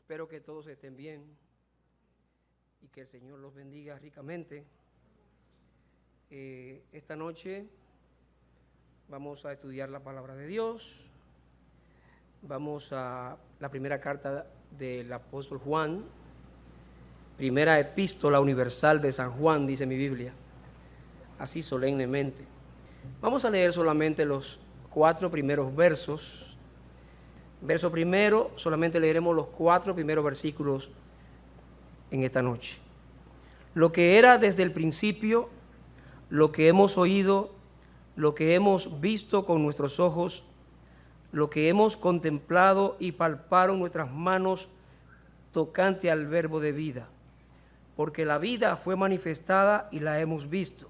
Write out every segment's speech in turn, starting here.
Espero que todos estén bien y que el Señor los bendiga ricamente. Esta noche vamos a estudiar la palabra de Dios. Vamos a la primera carta del apóstol Juan, primera epístola universal de San Juan, dice mi Biblia, así solemnemente. Vamos a leer solamente los 4 primeros versos. Verso primero, solamente leeremos los 4 primeros versículos en esta noche. Lo que era desde el principio, lo que hemos oído, lo que hemos visto con nuestros ojos, lo que hemos contemplado y palparon nuestras manos tocante al verbo de vida. Porque la vida fue manifestada y la hemos visto.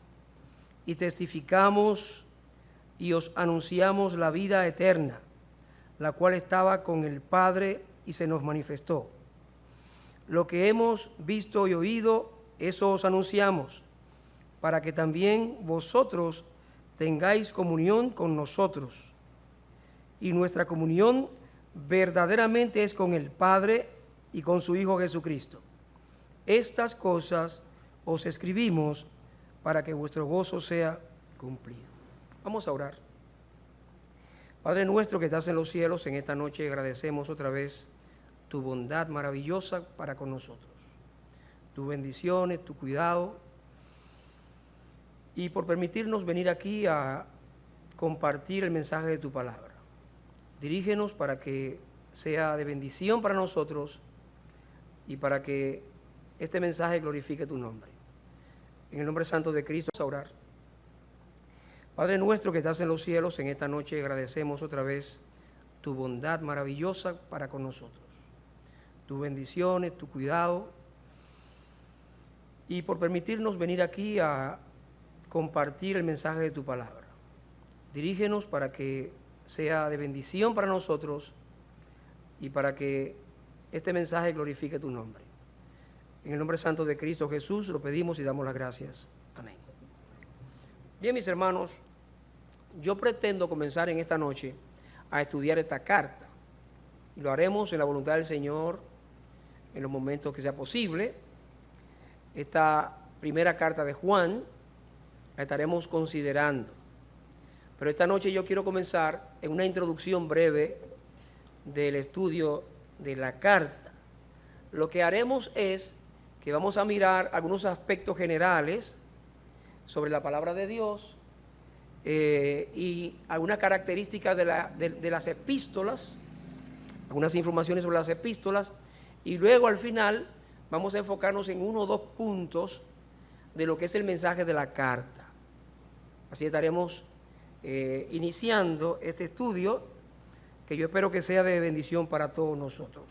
Y testificamos y os anunciamos la vida eterna, la cual estaba con el Padre y se nos manifestó. Lo que hemos visto y oído, eso os anunciamos, para que también vosotros tengáis comunión con nosotros. Y nuestra comunión verdaderamente es con el Padre y con su Hijo Jesucristo. Estas cosas os escribimos para que vuestro gozo sea cumplido. Vamos a orar. Padre nuestro que estás en los cielos, en esta noche agradecemos otra vez tu bondad maravillosa para con nosotros, tus bendiciones, tu cuidado, y por permitirnos venir aquí a compartir el mensaje de tu palabra. Dirígenos para que sea de bendición para nosotros y para que este mensaje glorifique tu nombre. En el nombre santo de Cristo, vamos a orar. Padre nuestro que estás en los cielos, en esta noche agradecemos otra vez tu bondad maravillosa para con nosotros, tus bendiciones, tu cuidado, y por permitirnos venir aquí a compartir el mensaje de tu palabra. Dirígenos para que sea de bendición para nosotros y para que este mensaje glorifique tu nombre. En el nombre santo de Cristo Jesús lo pedimos y damos las gracias. Amén. Bien, mis hermanos, yo pretendo comenzar en esta noche a estudiar esta carta y lo haremos en la voluntad del Señor en los momentos que sea posible. Esta primera carta de Juan la estaremos considerando, pero esta noche yo quiero comenzar en una introducción breve del estudio de la carta. Lo que haremos es que vamos a mirar algunos aspectos generales sobre la palabra de Dios y algunas características de las epístolas, algunas informaciones sobre las epístolas, y luego al final vamos a enfocarnos en 1 o 2 puntos de lo que es el mensaje de la carta. Así estaremos iniciando este estudio que yo espero que sea de bendición para todos nosotros.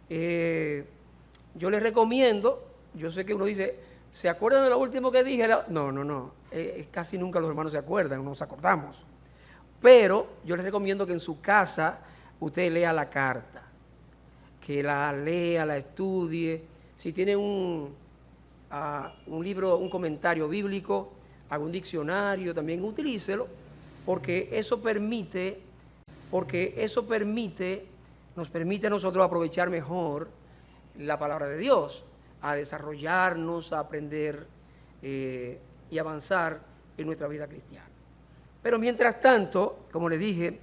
Yo les recomiendo, yo sé que uno dice, ¿se acuerdan de lo último que dije? No. Casi nunca los hermanos se acuerdan, no nos acordamos. Pero yo les recomiendo que en su casa usted lea la carta, que la lea, la estudie. Si tiene un libro, un comentario bíblico, algún diccionario, también utilícelo, porque eso nos permite a nosotros aprovechar mejor la palabra de Dios, a desarrollarnos, a aprender y avanzar en nuestra vida cristiana. Pero mientras tanto, como les dije,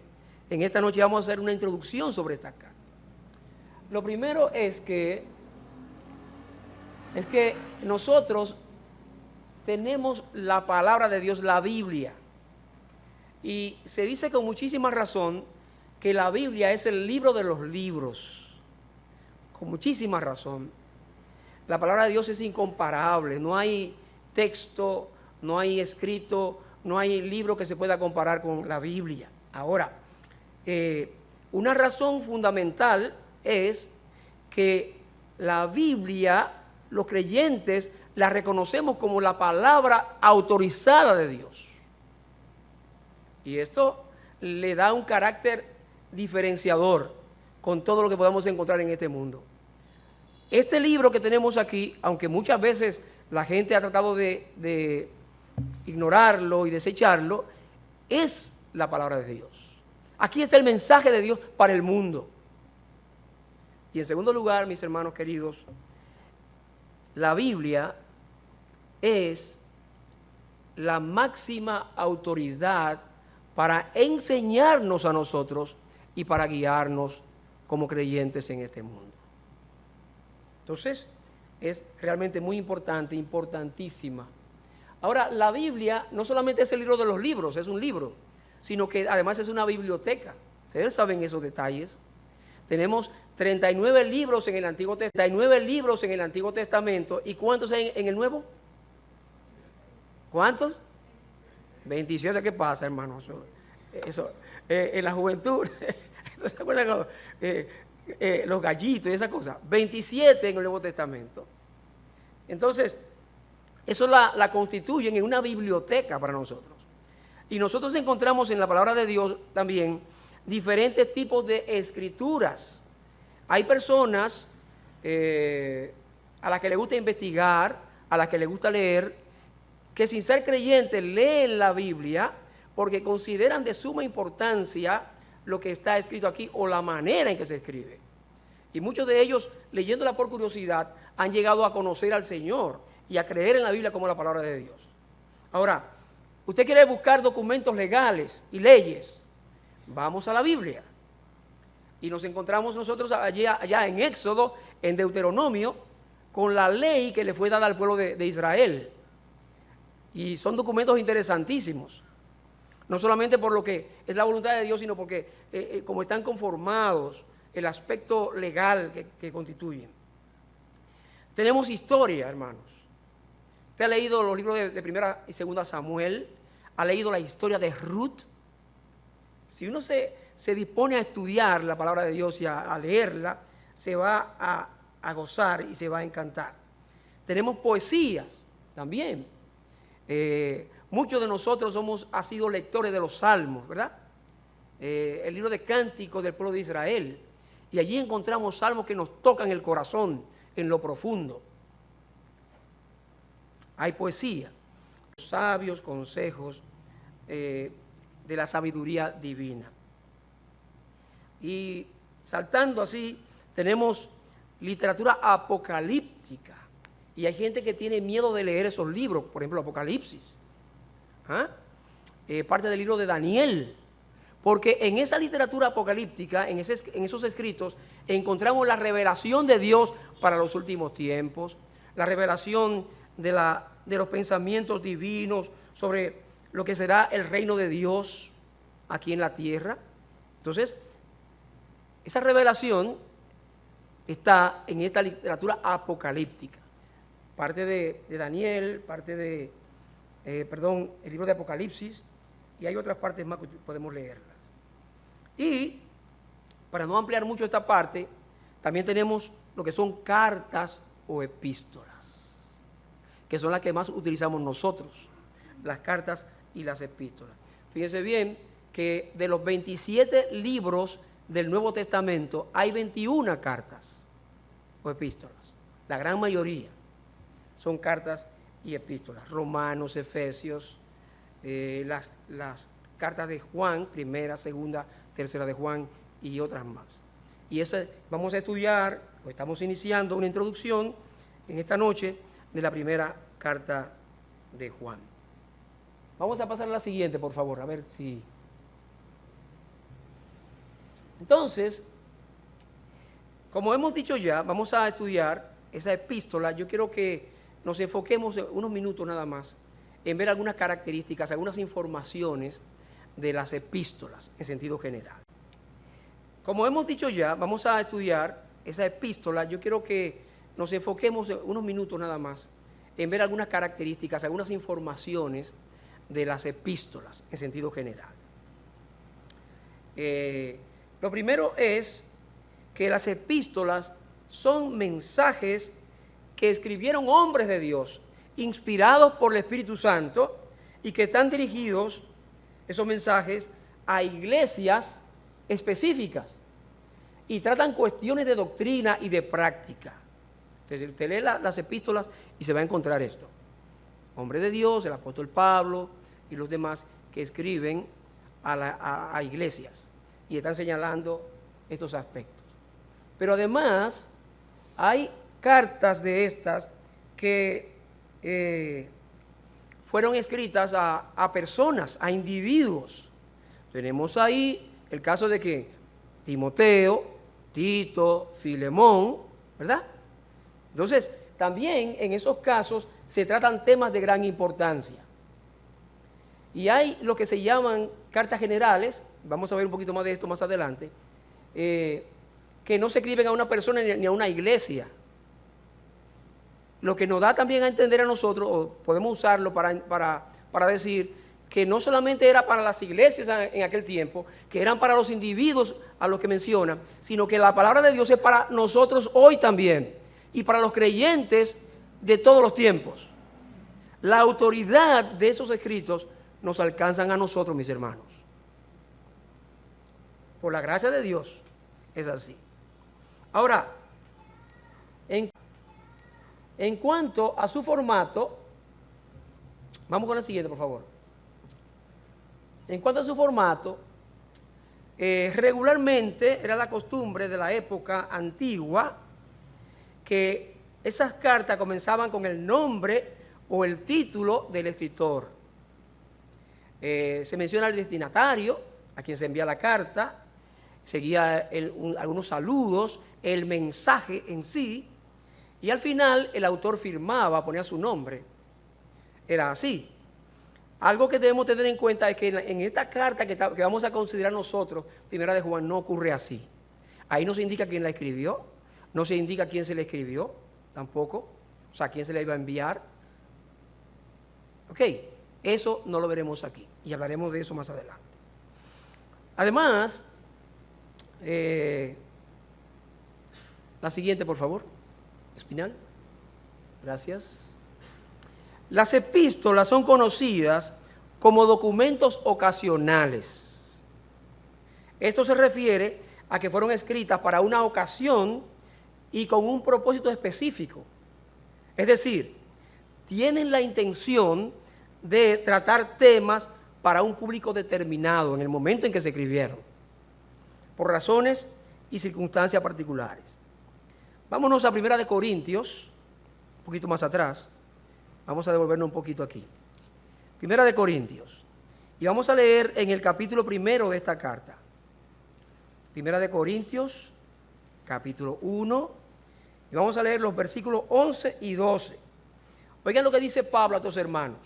en esta noche vamos a hacer una introducción sobre esta carta. Lo primero es que nosotros tenemos la palabra de Dios, la Biblia, y se dice con muchísima razón que la Biblia es el libro de los libros, con muchísima razón. La palabra de Dios es incomparable, no hay texto, no hay escrito, no hay libro que se pueda comparar con la Biblia. Ahora, una razón fundamental es que la Biblia, los creyentes, la reconocemos como la palabra autorizada de Dios. Y esto le da un carácter diferenciador con todo lo que podamos encontrar en este mundo. Este libro que tenemos aquí, aunque muchas veces la gente ha tratado de ignorarlo y desecharlo, es la palabra de Dios. Aquí está el mensaje de Dios para el mundo. Y en segundo lugar, mis hermanos queridos, la Biblia es la máxima autoridad para enseñarnos a nosotros y para guiarnos como creyentes en este mundo. Entonces, es realmente muy importante, importantísima. Ahora, la Biblia no solamente es el libro de los libros, es un libro, sino que además es una biblioteca. Ustedes saben esos detalles. Tenemos 39 libros en el Antiguo Testamento. ¿Y cuántos hay en el Nuevo? ¿Cuántos? 27. ¿Qué pasa, hermanos? Eso en la juventud, ¿se acuerdan? Los gallitos y esas cosas. 27 en el Nuevo Testamento. Entonces, eso la constituyen en una biblioteca para nosotros. Y nosotros encontramos en la palabra de Dios también diferentes tipos de escrituras. Hay personas a las que les gusta investigar, a las que les gusta leer, que sin ser creyentes leen la Biblia porque consideran de suma importancia lo que está escrito aquí o la manera en que se escribe. Y muchos de ellos, leyéndola por curiosidad, han llegado a conocer al Señor y a creer en la Biblia como la palabra de Dios. Ahora, usted quiere buscar documentos legales y leyes, vamos a la Biblia. Y nos encontramos nosotros allá en Éxodo, en Deuteronomio, con la ley que le fue dada al pueblo de Israel. Y son documentos interesantísimos. No solamente por lo que es la voluntad de Dios, sino porque como están conformados, el aspecto legal que constituyen. Tenemos historia, hermanos. Usted ha leído los libros de Primera y Segunda Samuel, ha leído la historia de Ruth. Si uno se dispone a estudiar la palabra de Dios y a leerla, se va a gozar y se va a encantar. Tenemos poesías también. Muchos de nosotros ha sido lectores de los Salmos, ¿verdad? El libro de cánticos del pueblo de Israel. Y allí encontramos salmos que nos tocan el corazón en lo profundo. Hay poesía, sabios consejos de la sabiduría divina. Y saltando así, tenemos literatura apocalíptica. Y hay gente que tiene miedo de leer esos libros, por ejemplo, Apocalipsis. Parte del libro de Daniel. Porque en esa literatura apocalíptica, en esos escritos, encontramos la revelación de Dios para los últimos tiempos, la revelación de los pensamientos divinos sobre lo que será el reino de Dios aquí en la tierra. Entonces, esa revelación está en esta literatura apocalíptica. Parte de Daniel, parte de, el libro de Apocalipsis, y hay otras partes más que podemos leerlas. Y, para no ampliar mucho esta parte, también tenemos lo que son cartas o epístolas, que son las que más utilizamos nosotros, las cartas y las epístolas. Fíjense bien que de los 27 libros del Nuevo Testamento hay 21 cartas o epístolas. La gran mayoría son cartas y epístolas. Romanos, Efesios, las cartas de Juan, primera, segunda, tercera de Juan y otras más. Y eso vamos a estudiar, o estamos iniciando una introducción en esta noche de la primera carta de Juan. Vamos a pasar a la siguiente, por favor, a ver si... Entonces, como hemos dicho ya, vamos a estudiar esa epístola. Yo quiero que nos enfoquemos en unos minutos nada más en ver algunas características, algunas informaciones de las epístolas en sentido general. Como hemos dicho ya, vamos a estudiar esa epístola. Yo quiero que nos enfoquemos en unos minutos nada más en ver algunas características, algunas informaciones de las epístolas en sentido general. Lo primero es que las epístolas son mensajes que escribieron hombres de Dios, inspirados por el Espíritu Santo, y que están dirigidos, esos mensajes, a iglesias específicas y tratan cuestiones de doctrina y de práctica. Entonces, usted lee las epístolas y se va a encontrar esto. Hombre de Dios, el apóstol Pablo y los demás que escriben a iglesias y están señalando estos aspectos. Pero además hay cartas de estas que fueron escritas a personas, a individuos. Tenemos ahí el caso de que Timoteo, Tito, Filemón, ¿verdad? Entonces, también en esos casos se tratan temas de gran importancia. Y hay lo que se llaman cartas generales, vamos a ver un poquito más de esto más adelante, que no se escriben a una persona ni a una iglesia. Lo que nos da también a entender a nosotros, o podemos usarlo para decir que no solamente era para las iglesias en aquel tiempo, que eran para los individuos a los que menciona, sino que la palabra de Dios es para nosotros hoy también, y para los creyentes de todos los tiempos. La autoridad de esos escritos nos alcanzan a nosotros, mis hermanos. Por la gracia de Dios es así. Ahora, en cuanto a su formato, vamos con la siguiente, por favor. En cuanto a su formato, regularmente era la costumbre de la época antigua que esas cartas comenzaban con el nombre o el título del escritor. Se menciona el destinatario, a quien se envía la carta, seguía algunos saludos, el mensaje en sí, y al final el autor firmaba, ponía su nombre. Era así. Algo que debemos tener en cuenta es que en esta carta que vamos a considerar nosotros, Primera de Juan, no ocurre así. Ahí no se indica quién la escribió, no se indica quién se la escribió, tampoco, o sea, quién se la iba a enviar. Ok, eso no lo veremos aquí y hablaremos de eso más adelante. Además, la siguiente, por favor, Espinal. Gracias. Las epístolas son conocidas como documentos ocasionales. Esto se refiere a que fueron escritas para una ocasión y con un propósito específico. Es decir, tienen la intención de tratar temas para un público determinado en el momento en que se escribieron, por razones y circunstancias particulares. Vámonos a 1 Corintios, un poquito más atrás. Vamos a devolvernos un poquito aquí. 1 Corintios. Y vamos a leer en el capítulo 1 de esta carta. 1 Corintios, capítulo 1. Y vamos a leer los versículos 11 y 12. Oigan lo que dice Pablo a estos hermanos.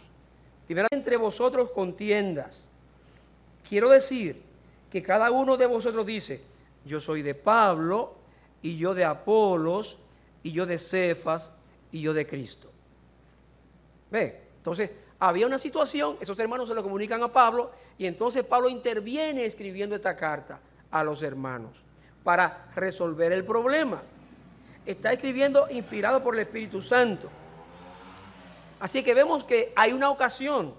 Primero, entre vosotros contiendas. Quiero decir que cada uno de vosotros dice, yo soy de Pablo, y yo de Apolos, y yo de Cefas, y yo de Cristo. ¿Ve? Entonces, había una situación, esos hermanos se lo comunican a Pablo, y entonces Pablo interviene escribiendo esta carta a los hermanos para resolver el problema. Está escribiendo inspirado por el Espíritu Santo. Así que vemos que hay una ocasión,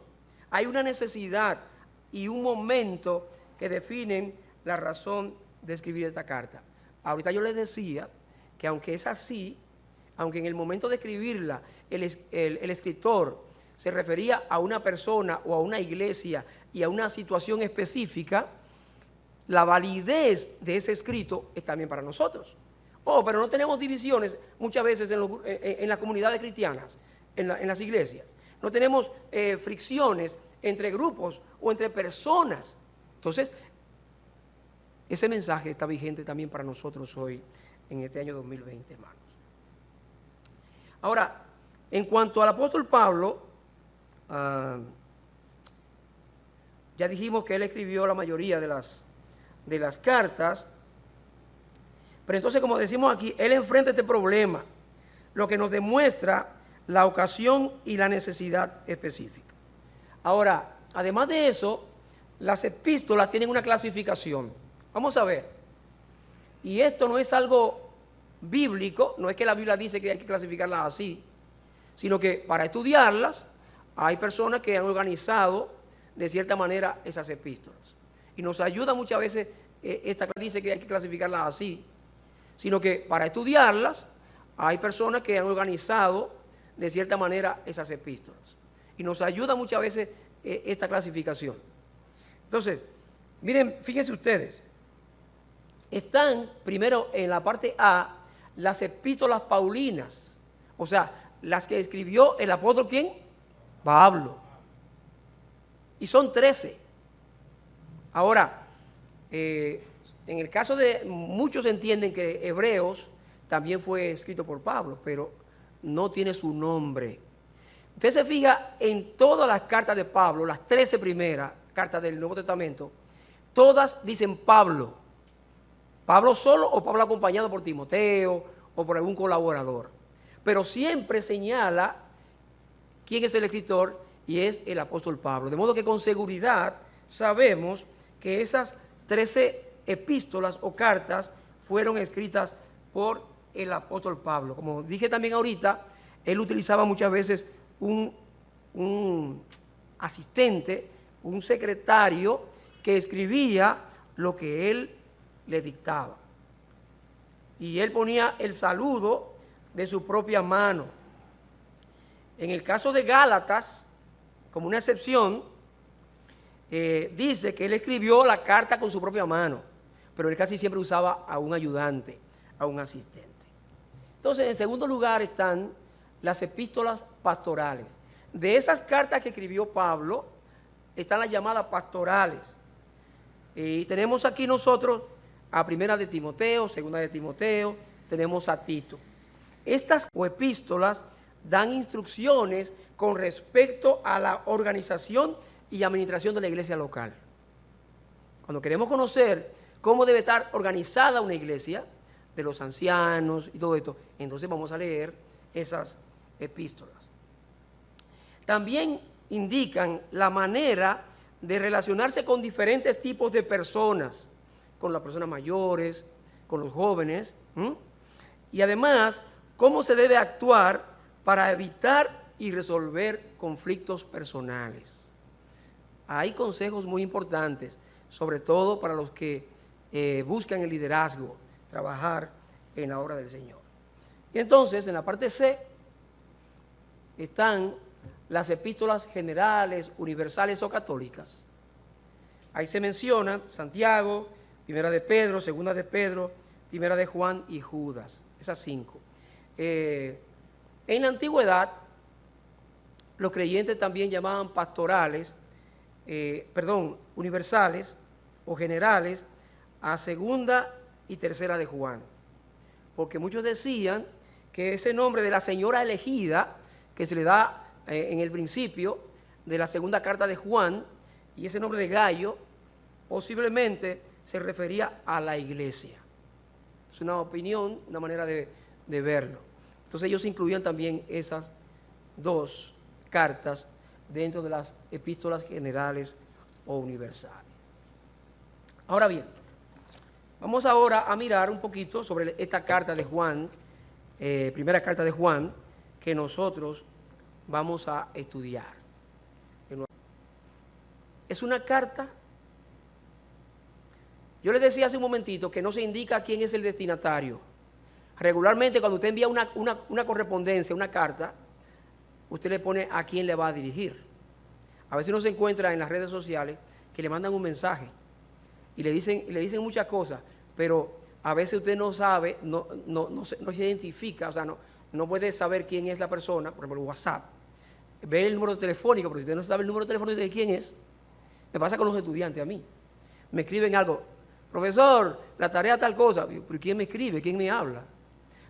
hay una necesidad y un momento que definen la razón de escribir esta carta. Ahorita yo les decía que aunque es así, aunque en el momento de escribirla el escritor se refería a una persona o a una iglesia y a una situación específica, la validez de ese escrito es también para nosotros. Pero no tenemos divisiones muchas veces en las comunidades cristianas, en las iglesias. No tenemos fricciones entre grupos o entre personas. Entonces, ese mensaje está vigente también para nosotros hoy, en este año 2020, hermanos. Ahora, en cuanto al apóstol Pablo, ya dijimos que él escribió la mayoría de las cartas, pero entonces, como decimos aquí, él enfrenta este problema, lo que nos demuestra la ocasión y la necesidad específica. Ahora, además de eso, las epístolas tienen una clasificación. Vamos a ver. Y esto no es algo bíblico, no es que la Biblia dice que hay que clasificarlas así, sino que para estudiarlas hay personas que han organizado de cierta manera esas epístolas. Y nos ayuda muchas veces, esta dice que hay que clasificarlas así, sino que para estudiarlas hay personas que han organizado de cierta manera esas epístolas. Y nos ayuda muchas veces esta clasificación. Entonces, miren, fíjense ustedes, están primero en la parte A las epístolas paulinas, o sea, las que escribió el apóstol ¿quién? Pablo. Y son 13. Ahora, en el caso de muchos entienden que Hebreos también fue escrito por Pablo, pero no tiene su nombre. Usted se fija en todas las cartas de Pablo, las 13 primeras cartas del Nuevo Testamento, todas dicen Pablo. Pablo solo o Pablo acompañado por Timoteo o por algún colaborador. Pero siempre señala quién es el escritor y es el apóstol Pablo. De modo que con seguridad sabemos que esas 13 epístolas o cartas fueron escritas por el apóstol Pablo. Como dije también ahorita, él utilizaba muchas veces un asistente, un secretario que escribía lo que él le dictaba. Y él ponía el saludo de su propia mano. En el caso de Gálatas, como una excepción, dice que él escribió la carta con su propia mano, pero él casi siempre usaba a un ayudante, a un asistente. Entonces, en segundo lugar están las epístolas pastorales. De esas cartas que escribió Pablo, están las llamadas pastorales. Y tenemos aquí nosotros a primera de Timoteo, segunda de Timoteo, tenemos a Tito. Estas epístolas dan instrucciones con respecto a la organización y administración de la iglesia local. Cuando queremos conocer cómo debe estar organizada una iglesia, de los ancianos y todo esto, entonces vamos a leer esas epístolas. También indican la manera de relacionarse con diferentes tipos de personas, con las personas mayores, con los jóvenes, y además cómo se debe actuar para evitar y resolver conflictos personales. Hay consejos muy importantes, sobre todo para los que buscan el liderazgo, trabajar en la obra del Señor. Y entonces, en la parte C, están las epístolas generales, universales o católicas. Ahí se menciona Santiago, primera de Pedro, segunda de Pedro, primera de Juan y Judas, esas 5. En la antigüedad, los creyentes también llamaban pastorales, universales o generales a segunda y tercera de Juan, porque muchos decían que ese nombre de la señora elegida que se le da en el principio de la segunda carta de Juan y ese nombre de Gallo posiblemente se refería a la iglesia. Es una opinión, una manera de verlo. Entonces ellos incluían también esas 2 cartas dentro de las epístolas generales o universales. Ahora bien, vamos ahora a mirar un poquito sobre esta carta de Juan, primera carta de Juan, que nosotros vamos a estudiar. Es una carta. Yo les decía hace un momentito que no se indica quién es el destinatario. Regularmente cuando usted envía una correspondencia, una carta, usted le pone a quién le va a dirigir. A veces uno se encuentra en las redes sociales que le mandan un mensaje y le dicen muchas cosas, pero a veces usted no sabe, no se identifica, o sea, no puede saber quién es la persona, por ejemplo, WhatsApp. Ve el número telefónico, pero si usted no sabe el número telefónico de quién es, me pasa con los estudiantes a mí. Me escriben algo, profesor, la tarea tal cosa, pero ¿quién me escribe? ¿Quién me habla?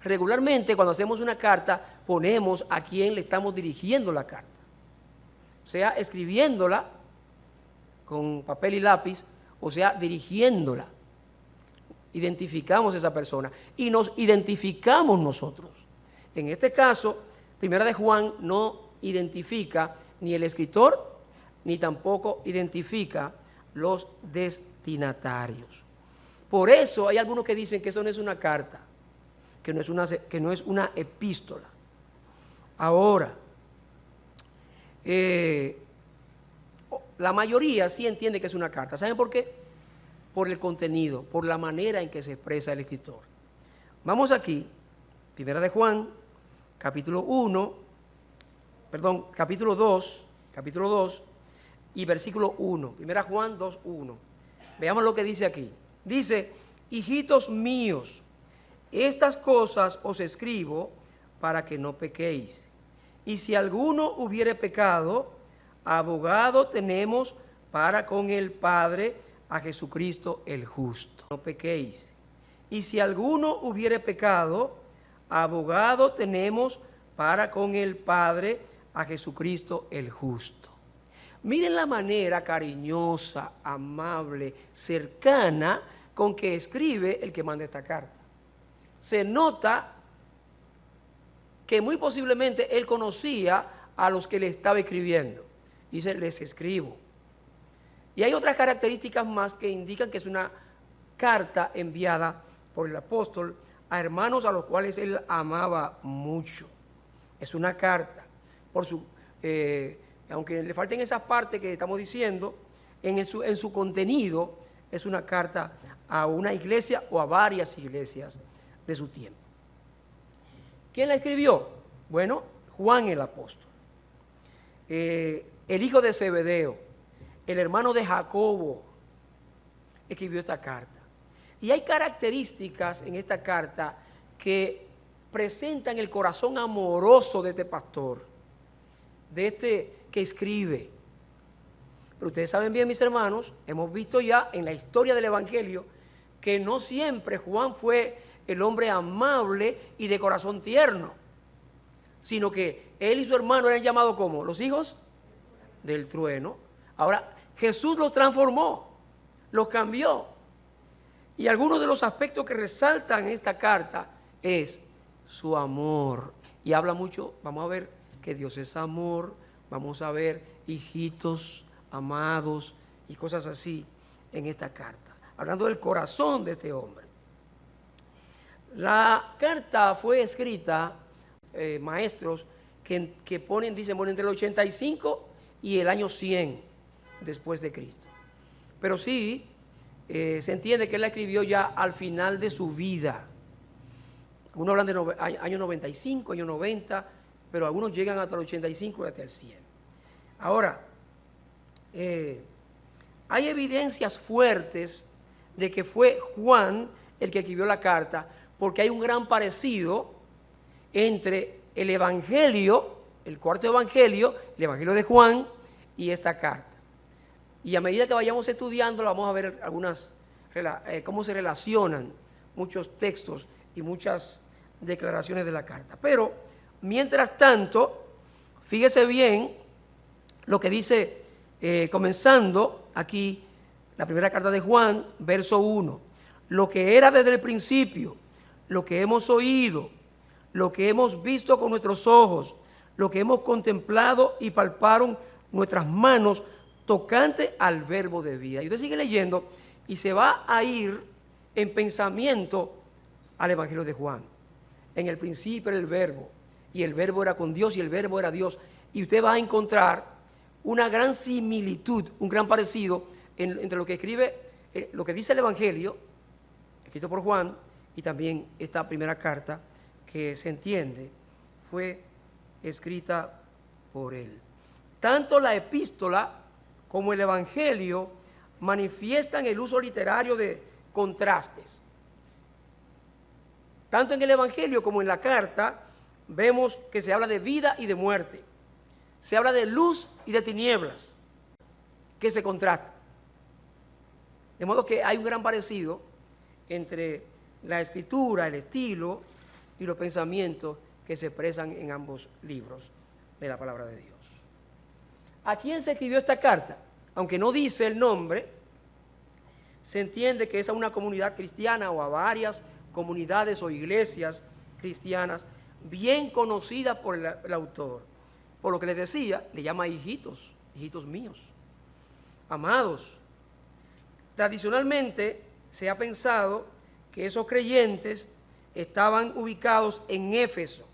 Regularmente cuando hacemos una carta ponemos a quién le estamos dirigiendo la carta, sea escribiéndola con papel y lápiz, o sea dirigiéndola. Identificamos a esa persona y nos identificamos nosotros. En este caso, primera de Juan no identifica ni el escritor ni tampoco identifica los destinatarios. Por eso hay algunos que dicen que eso no es una carta, que no es una epístola. Ahora, la mayoría sí entiende que es una carta. ¿Saben por qué? Por el contenido, por la manera en que se expresa el escritor. Vamos aquí, primera de Juan, capítulo 2 y versículo 1. Primera Juan 2:1. Veamos lo que dice aquí. Dice, hijitos míos, estas cosas os escribo para que no pequéis. Y si alguno hubiere pecado, abogado tenemos para con el Padre a Jesucristo el justo. No pequéis. Y si alguno hubiere pecado, abogado tenemos para con el Padre a Jesucristo el justo. Miren la manera cariñosa, amable, cercana con que escribe el que manda esta carta. Se nota que muy posiblemente él conocía a los que le estaba escribiendo. Dice, les escribo. Y hay otras características más que indican que es una carta enviada por el apóstol a hermanos a los cuales él amaba mucho. Es una carta. Aunque le falten esas partes que estamos diciendo, en su contenido es una carta a una iglesia o a varias iglesias de su tiempo. ¿Quién la escribió? Bueno, Juan el apóstol, el hijo de Zebedeo, el hermano de Jacobo, escribió esta carta. Y hay características en esta carta que presentan el corazón amoroso de este pastor, de este que escribe. Pero ustedes saben bien, mis hermanos, hemos visto ya en la historia del Evangelio que no siempre Juan fue el hombre amable y de corazón tierno, sino que él y su hermano eran llamados como los hijos del trueno. Ahora, Jesús los transformó, los cambió. Y algunos de los aspectos que resaltan en esta carta es su amor. Y habla mucho, vamos a ver que Dios es amor, vamos a ver hijitos amados y cosas así en esta carta. Hablando del corazón de este hombre. La carta fue escrita, maestros, que ponen, dicen, bueno, entre el 85 y el año 100 después de Cristo. Pero sí, se entiende que él la escribió ya al final de su vida. Algunos hablan de año 95, año 90, pero algunos llegan hasta el 85 y hasta el 100. Ahora, hay evidencias fuertes de que fue Juan el que escribió la carta, porque hay un gran parecido entre el Evangelio, el cuarto Evangelio, el Evangelio de Juan y esta carta. Y a medida que vayamos estudiando, vamos a ver cómo se relacionan muchos textos y muchas declaraciones de la carta. Pero, mientras tanto, fíjese bien lo que dice, comenzando aquí, la primera carta de Juan, verso 1. Lo que era desde el principio, lo que hemos oído, lo que hemos visto con nuestros ojos, lo que hemos contemplado y palparon nuestras manos, tocante al verbo de vida. Y usted sigue leyendo y se va a ir en pensamiento al Evangelio de Juan. En el principio era el verbo, y el verbo era con Dios, y el verbo era Dios. Y usted va a encontrar una gran similitud, un gran parecido entre lo que escribe, lo que dice el Evangelio, escrito por Juan, y también esta primera carta, que se entiende, fue escrita por él. Tanto la epístola como el Evangelio manifiestan el uso literario de contrastes. Tanto en el Evangelio como en la carta vemos que se habla de vida y de muerte. Se habla de luz y de tinieblas, que se contrastan. De modo que hay un gran parecido entre la escritura, el estilo y los pensamientos que se expresan en ambos libros de la palabra de Dios. ¿A quién se escribió esta carta? Aunque no dice el nombre, se entiende que es a una comunidad cristiana o a varias comunidades o iglesias cristianas bien conocidas por el autor. Por lo que les decía, le llama hijitos, hijitos míos, amados. Tradicionalmente se ha pensado que esos creyentes estaban ubicados en Éfeso.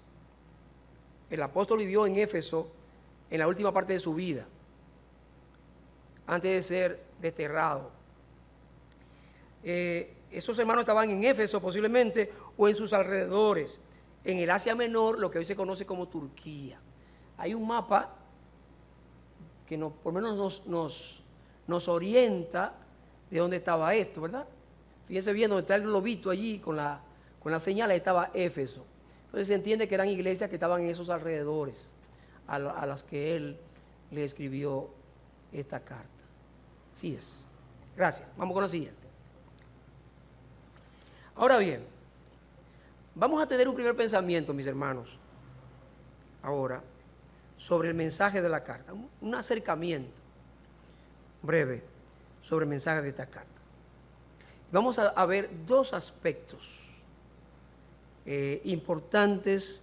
El apóstol vivió en Éfeso en la última parte de su vida, antes de ser desterrado. Esos hermanos estaban en Éfeso posiblemente o en sus alrededores, en el Asia Menor, lo que hoy se conoce como Turquía. Hay un mapa que por lo menos nos orienta de dónde estaba esto, ¿verdad? fíjense bien donde está el globito allí con la señal, ahí estaba Éfeso. Entonces se entiende que eran iglesias que estaban en esos alrededores a las que él le escribió esta carta. Así es. Gracias. Vamos con lo siguiente. Ahora bien, vamos a tener un primer pensamiento, mis hermanos, ahora, sobre el mensaje de la carta. Un acercamiento breve sobre el mensaje de esta carta. Vamos a ver dos aspectos importantes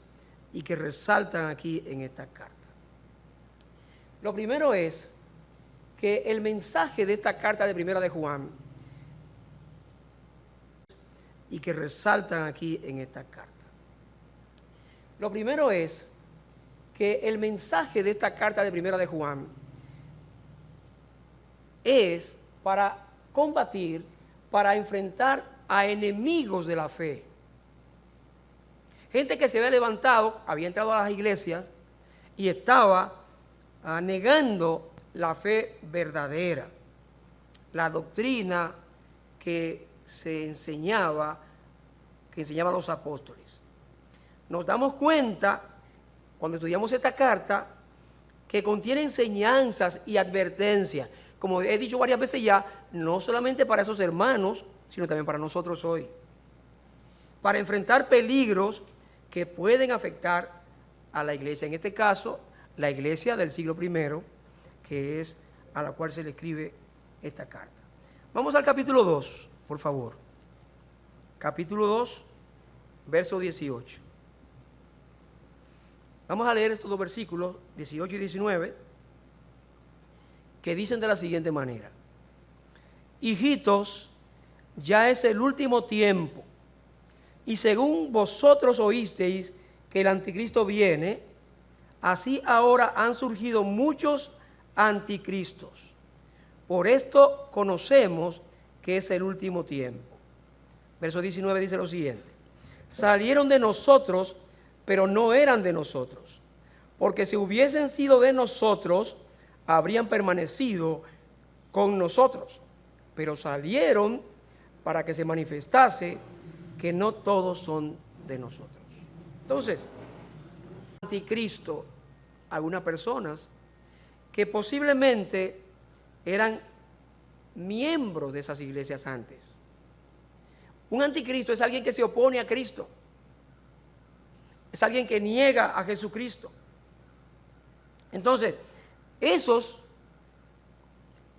y que resaltan aquí en esta carta. Lo primero es que el mensaje de esta carta de Primera de Juan y que resaltan aquí en esta carta. Lo primero es que el mensaje de esta carta de Primera de Juan es para combatir, para enfrentar a enemigos de la fe. Gente que se había levantado, había entrado a las iglesias y estaba negando la fe verdadera, la doctrina que enseñaban los apóstoles. Nos damos cuenta, cuando estudiamos esta carta, que contiene enseñanzas y advertencias, como he dicho varias veces ya, no solamente para esos hermanos, sino también para nosotros hoy, para enfrentar peligros que pueden afectar a la iglesia, en este caso, la iglesia del siglo I, que es a la cual se le escribe esta carta. Vamos al capítulo 2, por favor. Capítulo 2, verso 18. Vamos a leer estos dos versículos, 18 y 19, que dicen de la siguiente manera: hijitos, ya es el último tiempo, y según vosotros oísteis que el anticristo viene, así ahora han surgido muchos anticristos. Por esto conocemos que es el último tiempo. Verso 19 dice lo siguiente: salieron de nosotros, pero no eran de nosotros, porque si hubiesen sido de nosotros, habrían permanecido con nosotros, pero salieron para que se manifestase que no todos son de nosotros. Entonces, anticristo, algunas personas que posiblemente eran miembros de esas iglesias antes. Un anticristo es alguien que se opone a Cristo, es alguien que niega a Jesucristo. Entonces, esos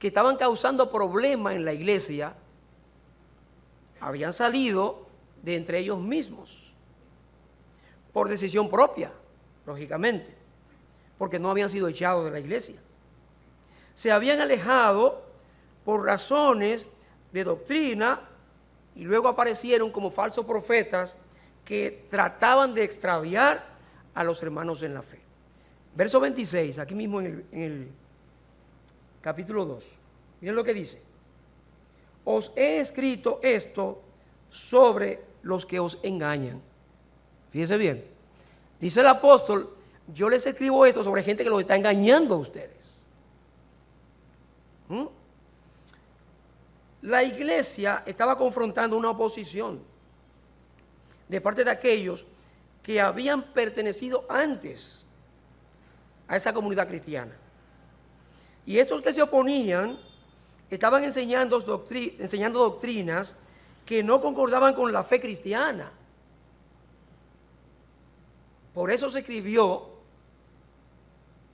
que estaban causando problemas en la iglesia habían salido de entre ellos mismos, por decisión propia, lógicamente, porque no habían sido echados de la iglesia. Se habían alejado por razones de doctrina y luego aparecieron como falsos profetas que trataban de extraviar a los hermanos en la fe. Verso 26, aquí mismo en el capítulo 2. Miren lo que dice: os he escrito esto sobre los que os engañan. Fíjense bien, dice el apóstol: yo les escribo esto sobre gente que los está engañando a ustedes. La iglesia estaba confrontando una oposición de parte de aquellos que habían pertenecido antes a esa comunidad cristiana. Y estos que se oponían estaban enseñando doctrinas que no concordaban con la fe cristiana. Por eso se escribió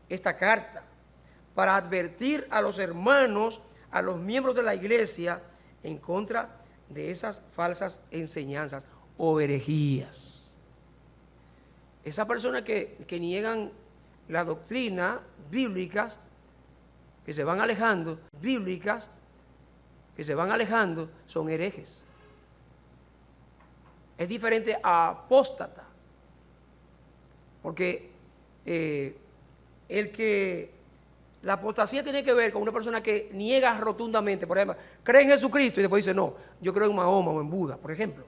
esta carta, para advertir a los hermanos, a los miembros de la iglesia, en contra de esas falsas enseñanzas o herejías. Esas personas que niegan la doctrina bíblicas, que se van alejando, son herejes. Es diferente a apóstata, porque la apostasía tiene que ver con una persona que niega rotundamente, por ejemplo, cree en Jesucristo y después dice, no, yo creo en Mahoma o en Buda, por ejemplo.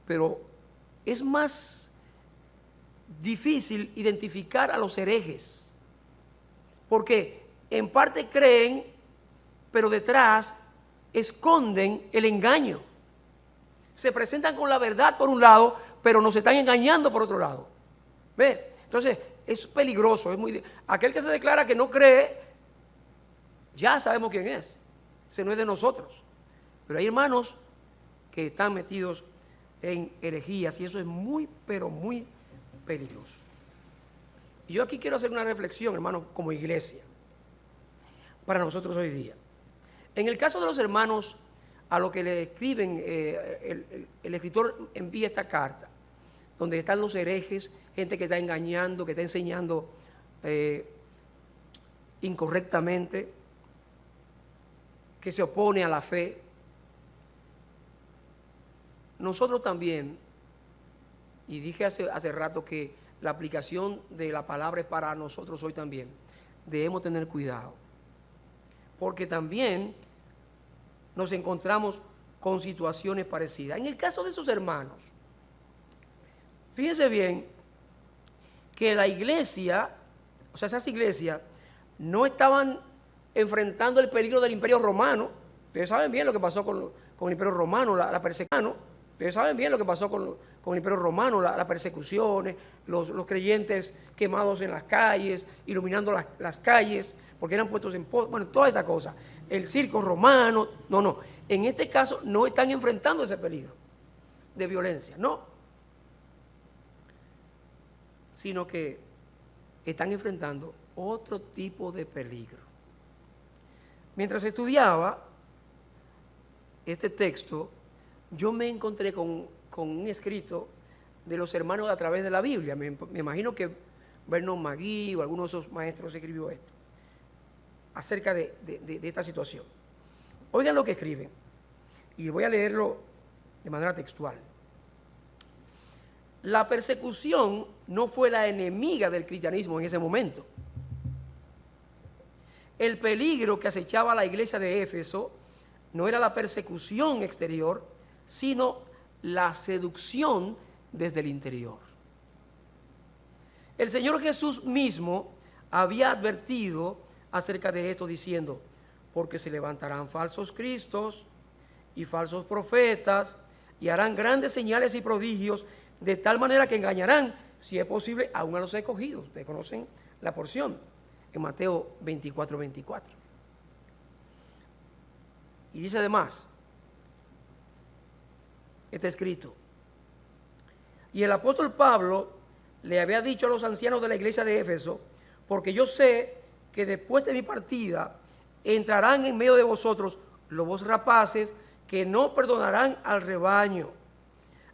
Pero es más difícil identificar a los herejes, porque en parte creen, pero detrás esconden el engaño. Se presentan con la verdad por un lado, pero nos están engañando por otro lado. ¿Ve? Entonces, es peligroso. Aquel que se declara que no cree, ya sabemos quién es. Ese no es de nosotros. Pero hay hermanos que están metidos en herejías y eso es muy, pero muy peligroso. Y yo aquí quiero hacer una reflexión, hermanos, como iglesia, para nosotros hoy día. En el caso de los hermanos a los que le escriben, el escritor envía esta carta, donde están los herejes, gente que está engañando, que está enseñando incorrectamente, que se opone a la fe. Nosotros también, y dije hace rato que la aplicación de la palabra es para nosotros hoy también, debemos tener cuidado, porque también nos encontramos con situaciones parecidas. En el caso de esos hermanos, fíjense bien que la iglesia, o sea, esas iglesias no estaban enfrentando el peligro del Imperio Romano. Ustedes saben bien lo que pasó con el Imperio Romano, la persecución. Ustedes saben bien lo que pasó con el Imperio Romano, las persecuciones, los creyentes quemados en las calles, iluminando las calles, porque eran puestos en pos, bueno, toda esta cosa. El circo romano, no. En este caso no están enfrentando ese peligro de violencia, no. Sino que están enfrentando otro tipo de peligro. Mientras estudiaba este texto, yo me encontré con un escrito de los hermanos a través de la Biblia. Me imagino que Vernon McGee o alguno de esos maestros escribió esto, acerca de esta situación. Oigan lo que escriben, y voy a leerlo de manera textual. La persecución no fue la enemiga del cristianismo en ese momento. El peligro que acechaba a la iglesia de Éfeso no era la persecución exterior, sino la seducción desde el interior. El Señor Jesús mismo había advertido acerca de esto diciendo, porque se levantarán falsos cristos y falsos profetas y harán grandes señales y prodigios de tal manera que engañarán, si es posible, aún a los escogidos. Ustedes conocen la porción en Mateo 24:24. Y dice además, está escrito, y el apóstol Pablo le había dicho a los ancianos de la iglesia de Éfeso, porque yo sé que después de mi partida entrarán en medio de vosotros lobos rapaces que no perdonarán al rebaño,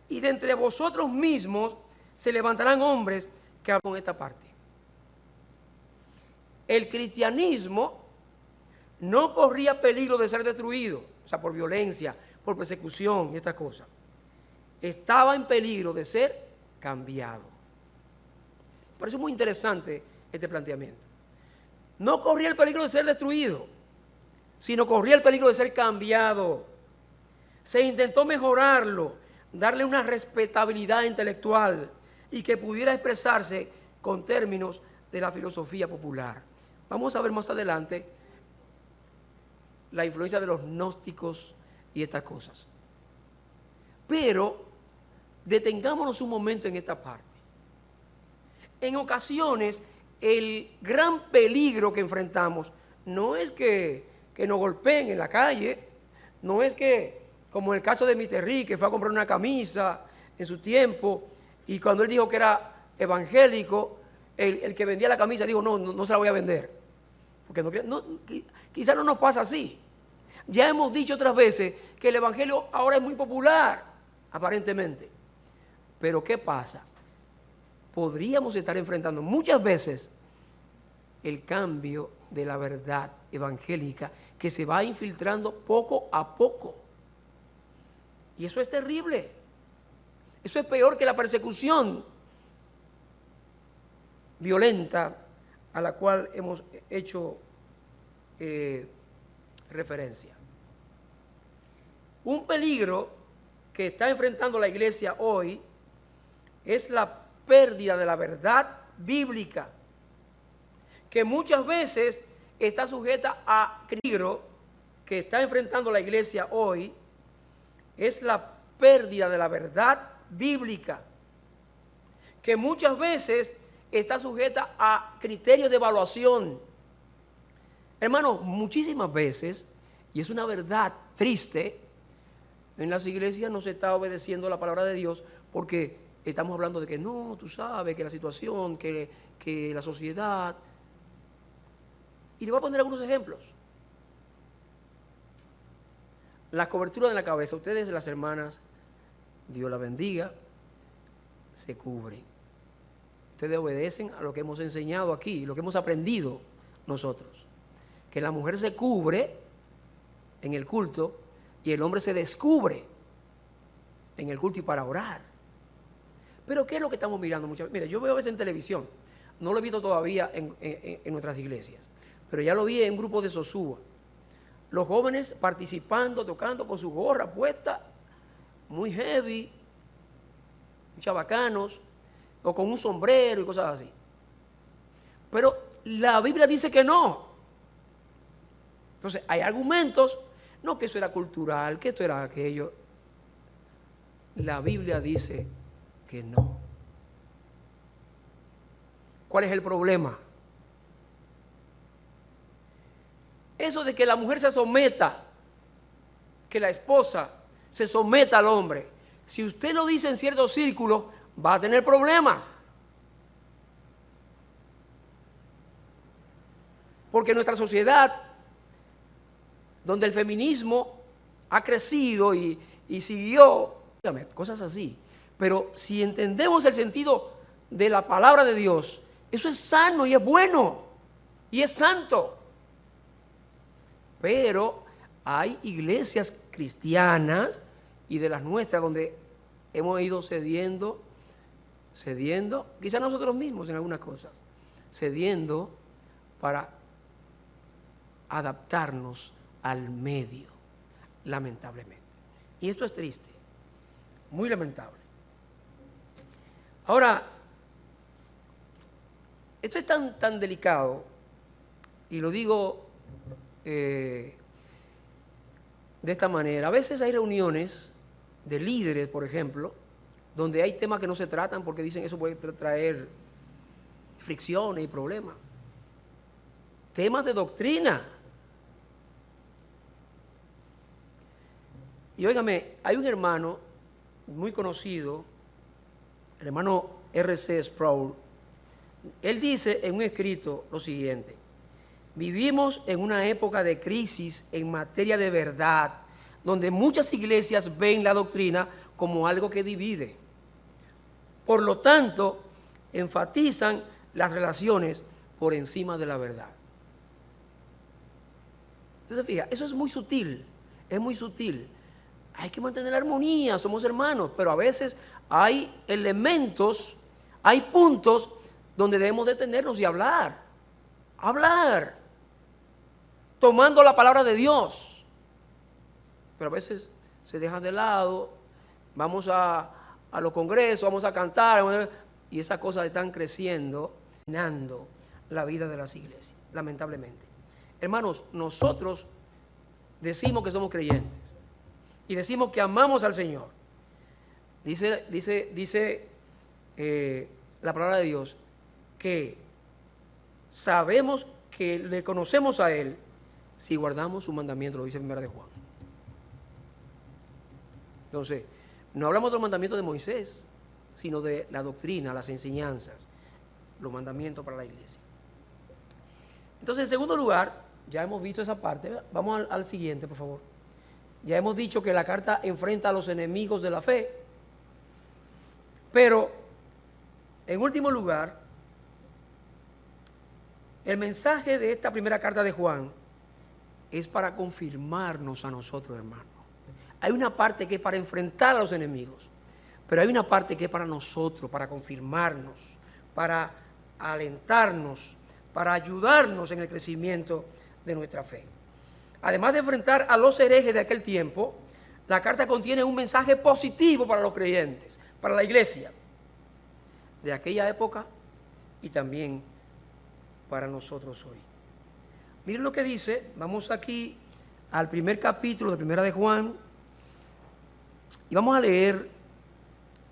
y de entre vosotros mismos se levantarán hombres que hablan con esta parte. El cristianismo no corría peligro de ser destruido, o sea, por violencia, por persecución y estas cosas. Estaba en peligro de ser cambiado. Me parece muy interesante este planteamiento. No corría el peligro de ser destruido, sino corría el peligro de ser cambiado. Se intentó mejorarlo, darle una respetabilidad intelectual y que pudiera expresarse con términos de la filosofía popular. Vamos a ver más adelante la influencia de los gnósticos y estas cosas. Pero detengámonos un momento en esta parte. En ocasiones, el gran peligro que enfrentamos no es que nos golpeen en la calle, no es que, como en el caso de Miterri, que fue a comprar una camisa en su tiempo, y cuando él dijo que era evangélico, el que vendía la camisa dijo, no se la voy a vender. Porque quizás no nos pasa así. Ya hemos dicho otras veces que el evangelio ahora es muy popular, aparentemente. Pero ¿qué pasa? Podríamos estar enfrentando muchas veces el cambio de la verdad evangélica que se va infiltrando poco a poco. Y eso es terrible. Eso es peor que la persecución violenta a la cual hemos hecho referencia. Un peligro que está enfrentando la iglesia hoy es la pérdida de la verdad bíblica, que muchas veces está sujeta a peligro que está enfrentando la iglesia hoy es la pérdida de la verdad bíblica, que muchas veces está sujeta a criterios de evaluación. Hermanos, muchísimas veces, y es una verdad triste, en las iglesias no se está obedeciendo la palabra de Dios porque estamos hablando de que no, tú sabes, que la situación, que la sociedad. Y le voy a poner algunos ejemplos. La cobertura de la cabeza, ustedes, las hermanas, Dios la bendiga, se cubren. Ustedes obedecen a lo que hemos enseñado aquí, lo que hemos aprendido nosotros. Que la mujer se cubre en el culto y el hombre se descubre en el culto y para orar. Pero ¿qué es lo que estamos mirando muchas veces? Mira, yo veo a veces en televisión, no lo he visto todavía en nuestras iglesias, pero ya lo vi en un grupo de Sosúa. Los jóvenes participando, tocando con su gorra puesta, muy heavy, muy chabacanos, o con un sombrero y cosas así. Pero la Biblia dice que no. Entonces, hay argumentos, no que eso era cultural, que esto era aquello. La Biblia dice que no. ¿Cuál es el problema? Eso de que la mujer se someta, que la esposa se someta al hombre, si usted lo dice en ciertos círculos, va a tener problemas. Porque nuestra sociedad, donde el feminismo ha crecido y siguió, cosas así. Pero si entendemos el sentido de la palabra de Dios, eso es sano y es bueno y es santo. Pero hay iglesias cristianas y de las nuestras donde hemos ido cediendo, quizás nosotros mismos en algunas cosas, cediendo para adaptarnos al medio, lamentablemente. Y esto es triste, muy lamentable. Ahora, esto es tan delicado, y lo digo de esta manera. A veces hay reuniones de líderes, por ejemplo, donde hay temas que no se tratan porque dicen eso puede traer fricciones y problemas. Temas de doctrina. Y óigame, hay un hermano muy conocido, el hermano R.C. Sproul. Él dice en un escrito lo siguiente: vivimos en una época de crisis en materia de verdad, donde muchas iglesias ven la doctrina como algo que divide. Por lo tanto, enfatizan las relaciones por encima de la verdad. Entonces, fija, eso es muy sutil, es muy sutil. Hay que mantener la armonía, somos hermanos, pero a veces hay elementos, hay puntos donde debemos detenernos y hablar, tomando la palabra de Dios. Pero a veces se deja de lado, vamos a los congresos, vamos a cantar, y esas cosas están creciendo, minando la vida de las iglesias, lamentablemente. Hermanos, nosotros decimos que somos creyentes y decimos que amamos al Señor. Dice la palabra de Dios que sabemos que le conocemos a Él si guardamos su mandamiento, lo dice en 1 de Juan. Entonces, no hablamos de los mandamientos de Moisés, sino de la doctrina, las enseñanzas, los mandamientos para la iglesia. Entonces, en segundo lugar, ya hemos visto esa parte. Vamos al siguiente, por favor. Ya hemos dicho que la carta enfrenta a los enemigos de la fe. Pero, en último lugar, el mensaje de esta primera carta de Juan es para confirmarnos a nosotros, hermanos. Hay una parte que es para enfrentar a los enemigos, pero hay una parte que es para nosotros, para confirmarnos, para alentarnos, para ayudarnos en el crecimiento de nuestra fe. Además de enfrentar a los herejes de aquel tiempo, la carta contiene un mensaje positivo para los creyentes, para la iglesia de aquella época y también para nosotros hoy. Miren lo que dice, vamos aquí al primer capítulo de Primera de Juan y vamos a leer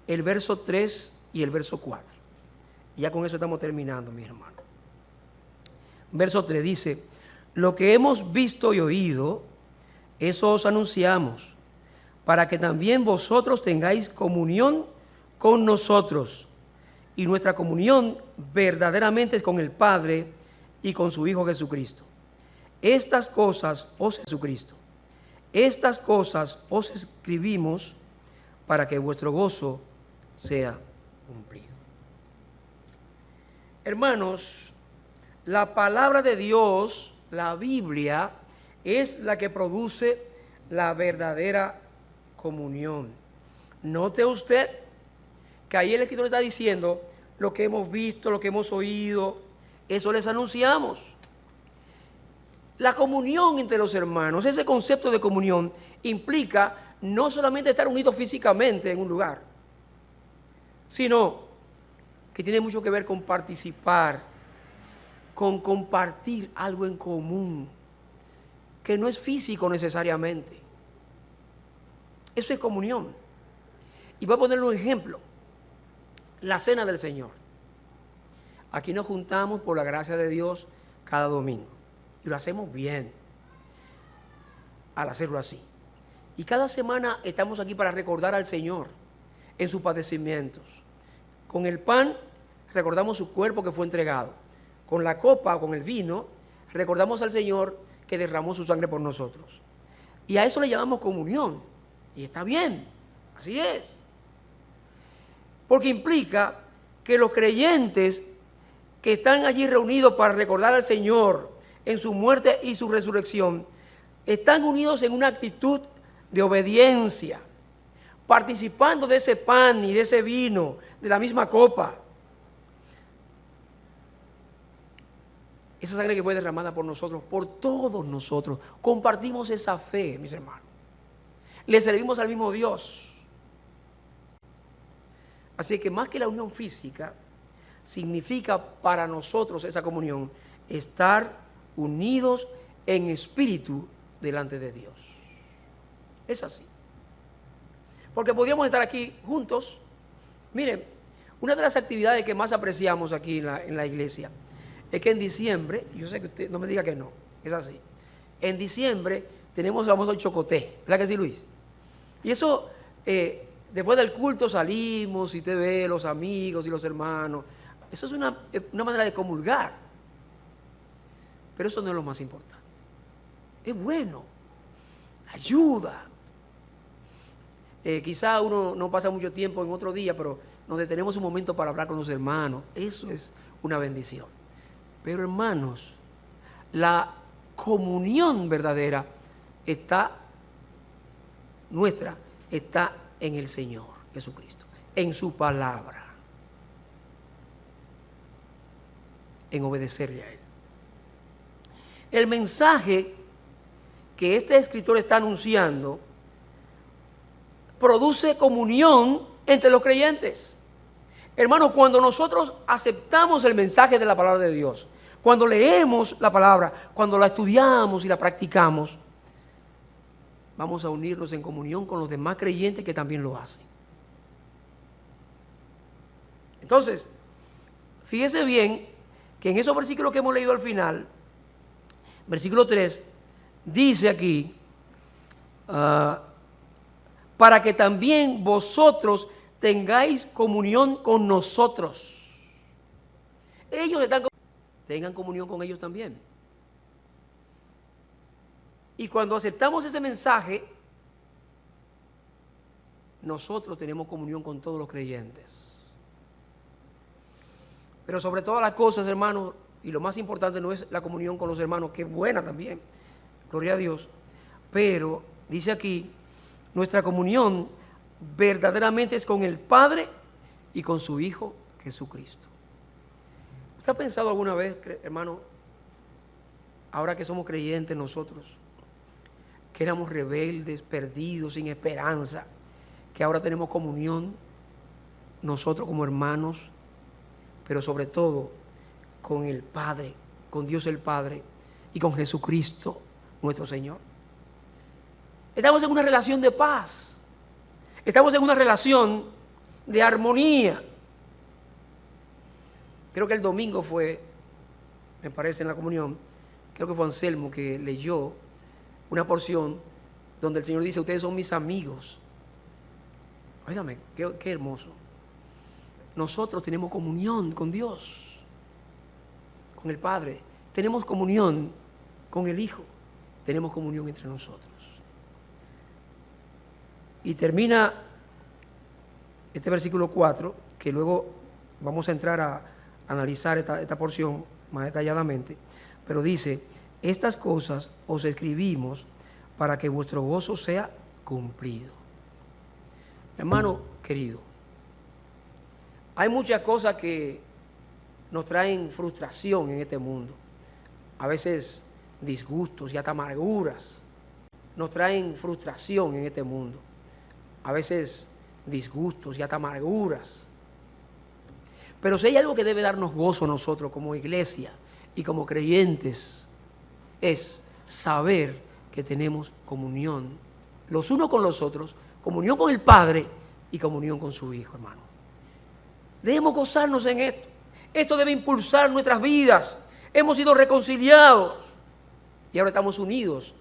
el verso 3 y el verso 4. Y ya con eso estamos terminando, mis hermanos. Verso 3 dice: lo que hemos visto y oído, eso os anunciamos, para que también vosotros tengáis comunión con nosotros. Y nuestra comunión verdaderamente es con el Padre y con su Hijo Jesucristo. Estas cosas os escribimos para que vuestro gozo sea cumplido. Hermanos, la palabra de Dios, la Biblia, es la que produce la verdadera comunión. Note usted que ahí el escritor está diciendo: lo que hemos visto, lo que hemos oído, eso les anunciamos. La comunión entre los hermanos, ese concepto de comunión implica no solamente estar unidos físicamente en un lugar, sino que tiene mucho que ver con participar, con compartir algo en común, que no es físico necesariamente. Eso es comunión. Y voy a ponerle un ejemplo: la cena del Señor. Aquí nos juntamos por la gracia de Dios cada domingo y lo hacemos bien al hacerlo así. Y cada semana estamos aquí para recordar al Señor en sus padecimientos. Con el pan recordamos su cuerpo que fue entregado. Con la copa o con el vino recordamos al Señor que derramó su sangre por nosotros. Y a eso le llamamos comunión. Y está bien, así es. Porque implica que los creyentes que están allí reunidos para recordar al Señor en su muerte y su resurrección, están unidos en una actitud de obediencia, participando de ese pan y de ese vino, de la misma copa. Esa sangre que fue derramada por nosotros, por todos nosotros, compartimos esa fe, mis hermanos. Le servimos al mismo Dios. Así que más que la unión física, significa para nosotros esa comunión estar unidos en espíritu delante de Dios. Es así. Porque podríamos estar aquí juntos. Miren, una de las actividades que más apreciamos aquí en la iglesia es que en diciembre, yo sé que usted no me diga que no, es así. En diciembre tenemos el famoso chocoté, ¿verdad que sí, Luis? Y eso, después del culto salimos y usted ve los amigos y los hermanos. Eso es una manera de comulgar. Pero eso no es lo más importante. Es bueno, ayuda. Quizá uno no pasa mucho tiempo en otro día, pero nos detenemos un momento para hablar con los hermanos. Eso es una bendición. Pero hermanos, la comunión verdadera está en el Señor Jesucristo, en su palabra, en obedecerle a Él. El mensaje que este escritor está anunciando produce comunión entre los creyentes. Hermanos, cuando nosotros aceptamos el mensaje de la palabra de Dios, cuando leemos la palabra, cuando la estudiamos y la practicamos, vamos a unirnos en comunión con los demás creyentes que también lo hacen. Entonces, fíjese bien que en esos versículos que hemos leído al final, versículo 3, dice aquí, para que también vosotros tengáis comunión con nosotros. Ellos tengan comunión con ellos también. Y cuando aceptamos ese mensaje, nosotros tenemos comunión con todos los creyentes. Pero sobre todas las cosas, hermanos, y lo más importante no es la comunión con los hermanos, que es buena también, gloria a Dios, pero dice aquí, nuestra comunión verdaderamente es con el Padre y con su Hijo Jesucristo. ¿Usted ha pensado alguna vez, hermano, ahora que somos creyentes nosotros, que éramos rebeldes, perdidos, sin esperanza, que ahora tenemos comunión nosotros como hermanos, pero sobre todo con el Padre, con Dios el Padre y con Jesucristo nuestro Señor? Estamos en una relación de paz. Estamos en una relación de armonía. Creo que el domingo fue, me parece, en la comunión, creo que fue Anselmo que leyó una porción donde el Señor dice: ustedes son mis amigos. Óigame, qué hermoso. Nosotros tenemos comunión con Dios, con el Padre. Tenemos comunión con el Hijo. Tenemos comunión entre nosotros. Y termina este versículo 4, que luego vamos a entrar a analizar esta porción más detalladamente, pero dice: estas cosas os escribimos para que vuestro gozo sea cumplido. Hermano querido, hay muchas cosas que nos traen frustración en este mundo, a veces disgustos y hasta amarguras. Nos traen frustración en este mundo, a veces disgustos y hasta amarguras. Pero si hay algo que debe darnos gozo a nosotros como iglesia y como creyentes, es saber que tenemos comunión los unos con los otros, comunión con el Padre y comunión con su Hijo, hermano. Debemos gozarnos en esto. Esto debe impulsar nuestras vidas. Hemos sido reconciliados y ahora estamos unidos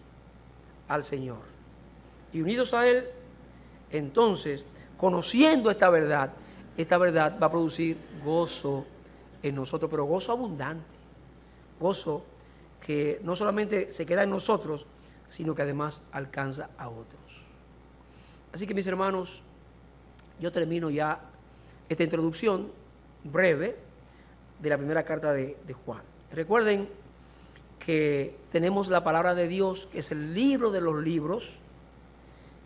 al Señor. Y unidos a Él, entonces, conociendo esta verdad va a producir gozo en nosotros, pero gozo abundante. Gozo que no solamente se queda en nosotros, sino que además alcanza a otros. Así que, mis hermanos, yo termino ya esta introducción breve de la primera carta de Juan. Recuerden que tenemos la palabra de Dios, que es el libro de los libros,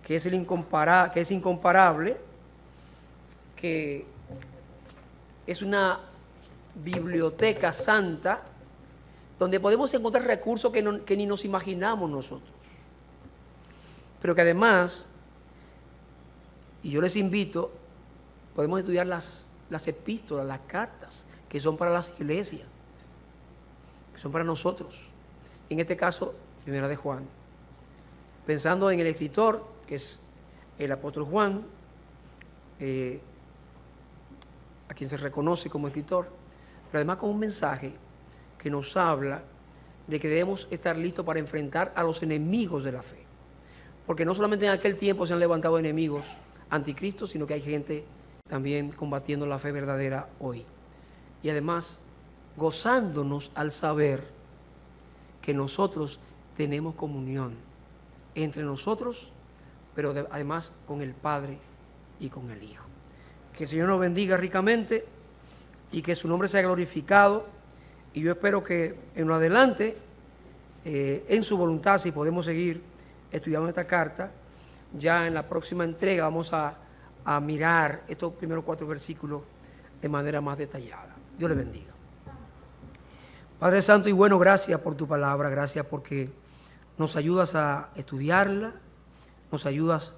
que es incomparable, que es una biblioteca santa donde podemos encontrar recursos que ni nos imaginamos nosotros. Pero que además, y yo les invito, podemos estudiar las epístolas, las cartas, que son para las iglesias, que son para nosotros. En este caso, primera de Juan. Pensando en el escritor, que es el apóstol Juan, a quien se reconoce como escritor, pero además con un mensaje que nos habla de que debemos estar listos para enfrentar a los enemigos de la fe. Porque no solamente en aquel tiempo se han levantado enemigos anticristos, sino que hay gente también combatiendo la fe verdadera hoy. Y además, gozándonos al saber que nosotros tenemos comunión entre nosotros, pero además con el Padre y con el Hijo. Que el Señor nos bendiga ricamente y que su nombre sea glorificado. Y yo espero que en lo adelante, en su voluntad, si podemos seguir estudiando esta carta, ya en la próxima entrega vamos a mirar estos primeros 4 versículos de manera más detallada. Dios le bendiga. Padre Santo y bueno, gracias por tu palabra, gracias porque nos ayudas a estudiarla, nos ayudas